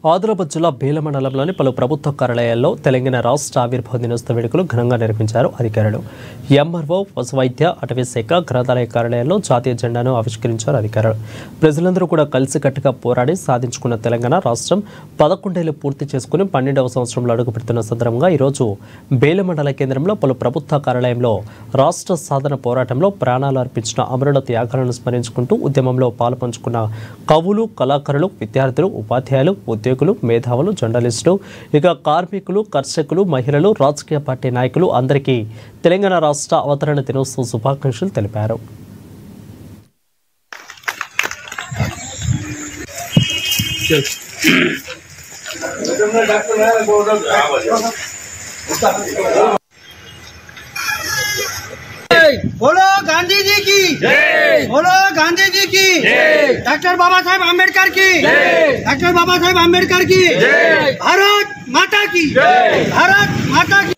ఆదిలాబాద్ జిల్లా బేల మండలంలోని పలు ప్రభుత్వ కార్యాలయాల్లో తెలంగాణ రాష్ట్ర ఆవిర్భావ దినోత్సవ వేడుకలు ఘనంగా నిర్వహించారు అధికారులు. ఎంఆర్ఓ, పశువైద్య, అటవీ శాఖ, గ్రంథాలయ కార్యాలయాల్లో జాతీయ జెండాను ఆవిష్కరించారు అధికారులు. ప్రజలందరూ కూడా కలిసికట్టుగా పోరాడి సాధించుకున్న తెలంగాణ రాష్ట్రం 11 ఏళ్లు పూర్తి చేసుకుని 12వ సంవత్సరంలో అడుగుపెడుతున్న సందర్భంగా ఈరోజు బేల మండల కేంద్రంలో పలు ప్రభుత్వ కార్యాలయంలో రాష్ట్ర సాధన పోరాటంలో ప్రాణాలు అర్పించిన అమరుల త్యాగాలను స్మరించుకుంటూ ఉద్యమంలో పాల్పంచుకున్న కవులు, కళాకారులు, విద్యార్థులు, ఉపాధ్యాయులు, ఉద్యోగులు, మేధావులు, జర్నలిస్టులు, ఇక కార్మికులు, కర్షకులు, మహిళలు, రాజకీయ పార్టీ నాయకులు అందరికీ తెలంగాణ రాష్ట్ర అవతరణ దినోత్సవ శుభాకాంక్షలు తెలిపారు. बोलो गांधी जी की जय, बोलो गांधी जी की जय, डॉक्टर बाबा साहेब आम्बेडकर की जय, डॉक्टर बाबा साहेब आम्बेडकर की जय, भारत माता की जय, भारत माता की।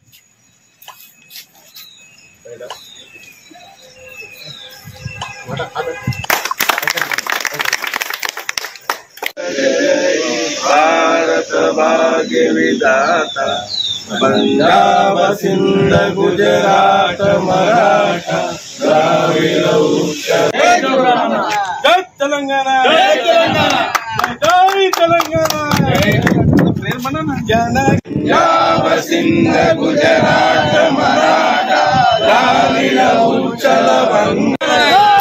भारत भाग्य विधाता पंजाब सिंध गुजरात मराठा द्राविड़ उत्कल जय तेलंगाना जय तेलंगाना जय तेलंगाना पंजाब सिंध गुजरात मराठा द्राविड़ उत्कल